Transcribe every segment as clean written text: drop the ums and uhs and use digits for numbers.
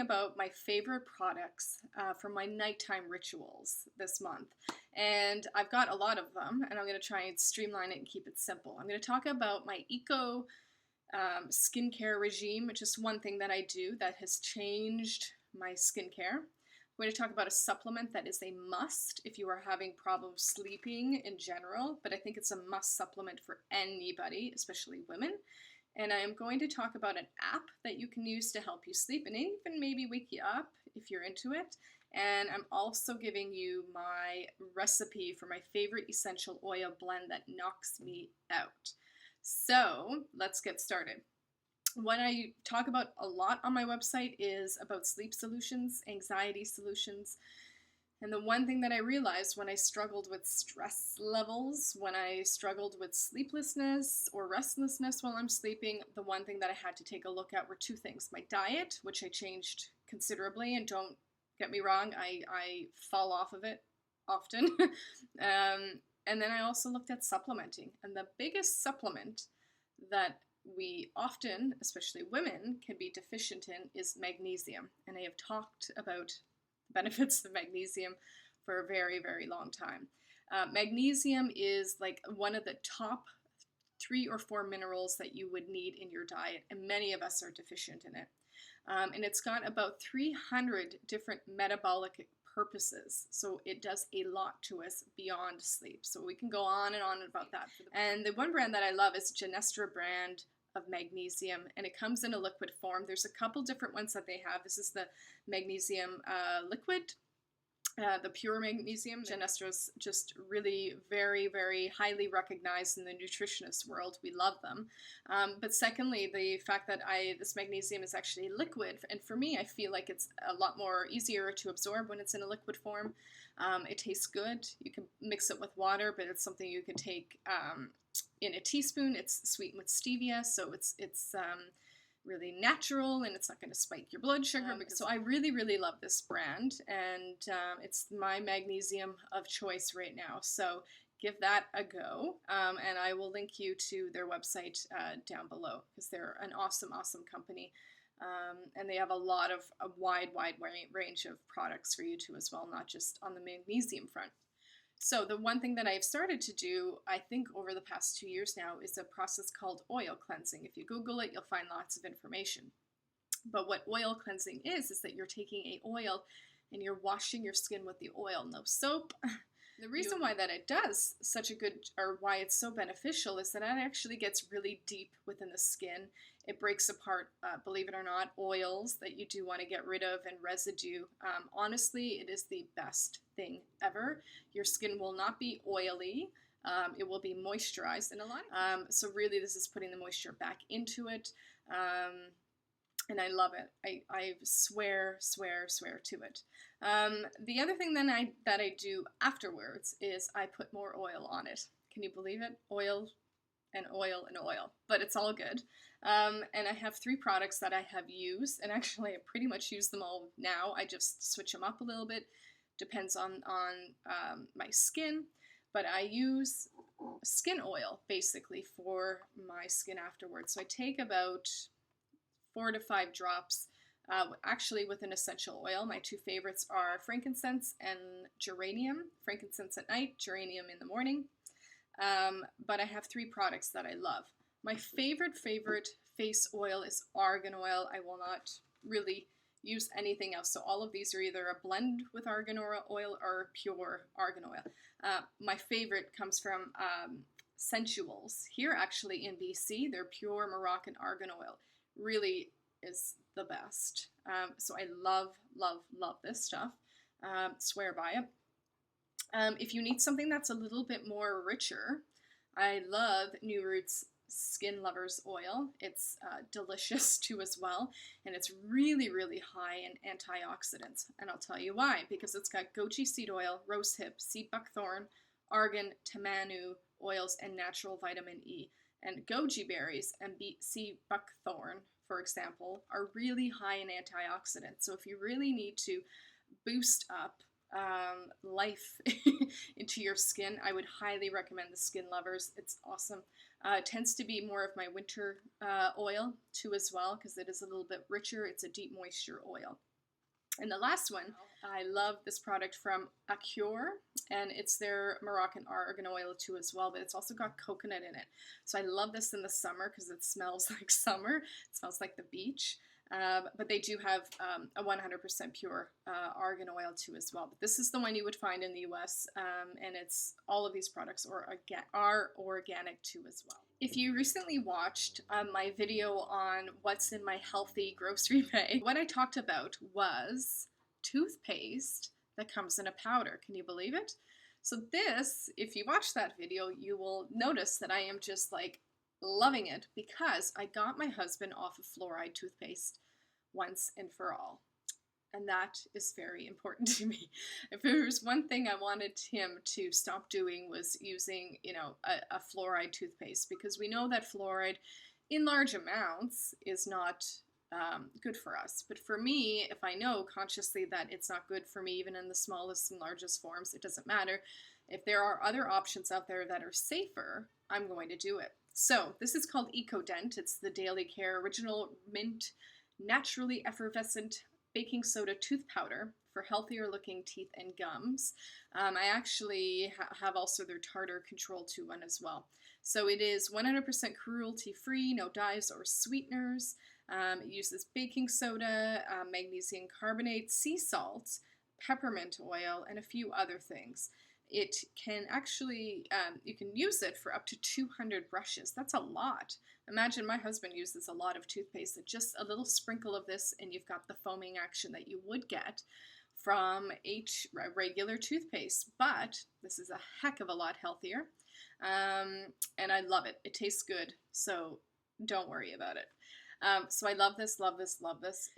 about my favorite products for my nighttime rituals this month. And I've got a lot of them, and I'm going to try and streamline it and keep it simple. I'm going to talk about my eco skincare regime, which is one thing that I do that has changed my skincare. I'm going to talk about a supplement that is a must if you are having problems sleeping in general, but I think it's a must supplement for anybody, especially women. And I am going to talk about an app that you can use to help you sleep and even maybe wake you up if you're into it. And I'm also giving you my recipe for my favorite essential oil blend that knocks me out. So let's get started. What I talk about a lot on my website is about sleep solutions, anxiety solutions. And the one thing that I realized when I struggled with stress levels, when I struggled with sleeplessness or restlessness while I'm sleeping, the one thing that I had to take a look at were two things. My diet, which I changed considerably, and don't get me wrong, I fall off of it often. And then I also looked at supplementing. And the biggest supplement that we often, especially women, can be deficient in is magnesium. And I have talked about benefits of magnesium for a very, very long time. Magnesium is like one of the top 3 or 4 minerals that you would need in your diet, and many of us are deficient in it. And it's got about 300 different metabolic purposes, so it does a lot to us beyond sleep. So we can go on and on about that. And the one brand that I love is Genestra brand of magnesium, and it comes in a liquid form. There's a couple different ones that they have. This is the magnesium liquid, the pure magnesium. Genestra is just really very, very highly recognized in the nutritionist world. We love them. But secondly, the fact that this magnesium is actually liquid, and for me, I feel like it's a lot more easier to absorb when it's in a liquid form. It tastes good. You can mix it with water, but it's something you can take in a teaspoon. It's sweetened with stevia, so it's really natural, and it's not going to spike your blood sugar. So I really, really love this brand, and it's my magnesium of choice right now. So give that a go, and I will link you to their website down below, because they're an awesome, awesome company. And they have a wide range of products for you too as well, not just on the magnesium front. So the one thing that I've started to do, I think over the past 2 years now, is a process called oil cleansing. If you Google it, you'll find lots of information. But what oil cleansing is that you're taking a oil and you're washing your skin with the oil, no soap. The reason why that it does such a good, or why it's so beneficial, is that it actually gets really deep within the skin. It breaks apart, believe it or not, oils that you do want to get rid of and residue. Honestly, it is the best thing ever. Your skin will not be oily. It will be moisturized in a lot. So really, this is putting the moisture back into it. And I love it. I swear to it. The other thing then that I do afterwards is I put more oil on it. Can you believe it? Oil and oil and oil, but it's all good. And I have 3 products that I have used, and actually I pretty much use them all now. I just switch them up a little bit, depends on my skin, but I use skin oil basically for my skin afterwards. So I take about 4 to 5 drops, actually with an essential oil. My 2 favorites are frankincense and geranium. Frankincense at night, geranium in the morning. But I have 3 products that I love. My favorite face oil is argan oil. I will not really use anything else. So all of these are either a blend with argan oil or pure argan oil. My favorite comes from Sensuals. Here actually in BC, they're pure Moroccan argan oil. Really is the best. So I love this stuff. Swear by it. If you need something that's a little bit more richer, I love New Roots Skin Lovers Oil. It's delicious too as well, and it's really, really high in antioxidants. And I'll tell you why, because it's got goji seed oil, rosehip, sea buckthorn, argan, tamanu oils, and natural vitamin E. And goji berries and sea buckthorn, for example, are really high in antioxidants. So if you really need to boost up life into your skin, I would highly recommend the Skin Lovers. It's awesome. It tends to be more of my winter oil too as well, because it is a little bit richer. It's a deep moisture oil. And the last one, I love this product from Acure, and it's their Moroccan argan oil too as well, but it's also got coconut in it. So I love this in the summer because it smells like summer. It smells like the beach. But they do have a 100% pure argan oil too as well. But this is the one you would find in the US, and it's all of these products are organic too as well. If you recently watched my video on what's in my healthy grocery bag, what I talked about was toothpaste that comes in a powder. Can you believe it? So this, if you watch that video, you will notice that I am just like loving it because I got my husband off of fluoride toothpaste once and for all. And that is very important to me. If there was one thing I wanted him to stop doing was using, a fluoride toothpaste, because we know that fluoride in large amounts is not good for us. But for me, if I know consciously that it's not good for me, even in the smallest and largest forms, it doesn't matter. If there are other options out there that are safer, I'm going to do it. So this is called EcoDent. It's the Daily Care Original Mint Naturally Effervescent Baking Soda Tooth Powder for healthier looking teeth and gums. I actually have also their tartar control 2 one as well. So it is 100% cruelty free, no dyes or sweeteners. It uses baking soda, magnesium carbonate, sea salt, peppermint oil, and a few other things. It can actually, you can use it for up to 200 brushes. That's a lot. Imagine my husband uses a lot of toothpaste. Just a little sprinkle of this and you've got the foaming action that you would get from a regular toothpaste. But this is a heck of a lot healthier. And I love it. It tastes good. So don't worry about it. So I love this, love this, love this.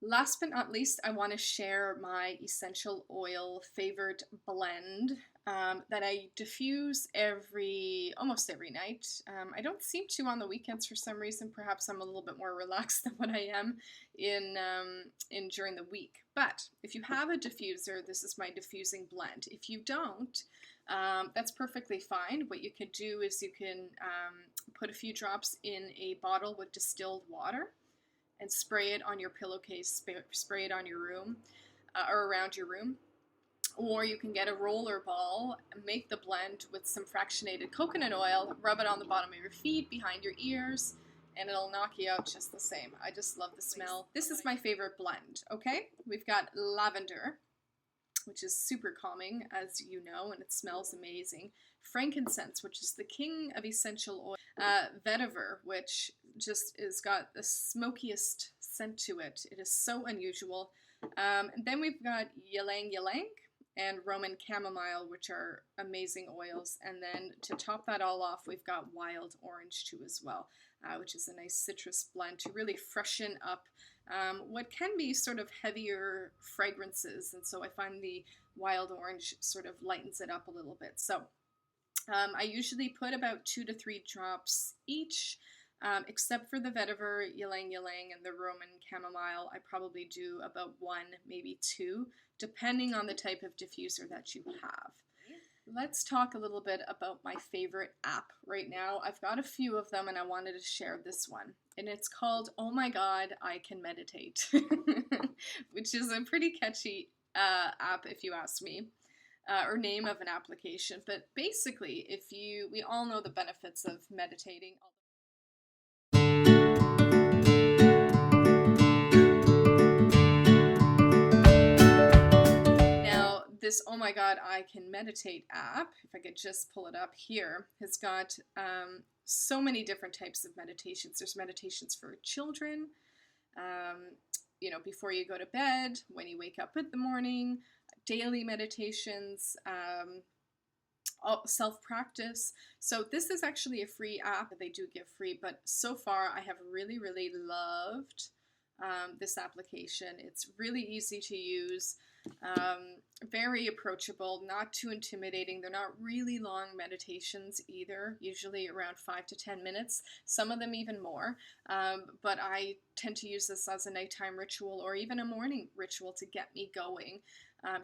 Last but not least, I want to share my essential oil favorite blend that I diffuse almost every night. I don't seem to on the weekends for some reason. Perhaps I'm a little bit more relaxed than what I am in during the week. But if you have a diffuser, this is my diffusing blend. If you don't, that's perfectly fine. What you can do is you can put a few drops in a bottle with distilled water and spray it on your pillowcase, spray it on your room or around your room. Or you can get a roller ball, make the blend with some fractionated coconut oil, rub it on the bottom of your feet, behind your ears, and it'll knock you out just the same. I just love the smell. This is my favorite blend, okay? We've got lavender, which is super calming, as you know, and it smells amazing. Frankincense, which is the king of essential oil. Vetiver, which just has got the smokiest scent to it. It is so unusual. And then we've got ylang ylang and Roman chamomile, which are amazing oils. And then to top that all off, we've got wild orange too as well, which is a nice citrus blend to really freshen up what can be sort of heavier fragrances. And so I find the wild orange sort of lightens it up a little bit. So I usually put about 2 to 3 drops each. Except for the vetiver, ylang ylang, and the Roman chamomile, I probably do about 1, maybe 2, depending on the type of diffuser that you have. Let's talk a little bit about my favorite app right now. I've got a few of them and I wanted to share this one. And it's called Oh My God, I Can Meditate, which is a pretty catchy app if you ask me. Or name of an application. But basically, we all know the benefits of meditating. This Oh My God, I Can Meditate app, if I could just pull it up here, has got so many different types of meditations. There's meditations for children, before you go to bed, when you wake up in the morning, daily meditations, self-practice. So this is actually a free app that they do give free, but so far I have really, really loved this application. It's really easy to use, very approachable, not too intimidating. They're not really long meditations either, usually around 5 to 10 minutes, some of them even more. But I tend to use this as a nighttime ritual or even a morning ritual to get me going,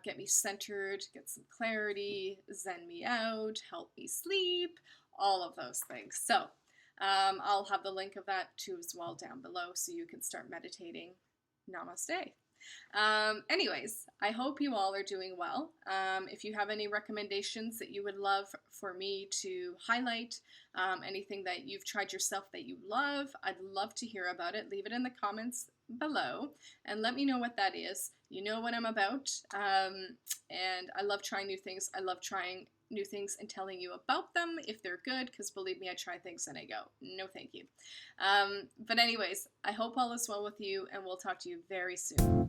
get me centered, get some clarity, zen me out, help me sleep, all of those things. So I'll have the link of that too as well down below so you can start meditating. Namaste. Anyways, I hope you all are doing well. If you have any recommendations that you would love for me to highlight, anything that you've tried yourself that you love, I'd love to hear about it. Leave it in the comments below and let me know what that is. You know what I'm about. And I love trying new things. I love trying new things and telling you about them if they're good, because believe me, I try things and I go, no thank you. But anyways, I hope all is well with you, and we'll talk to you very soon.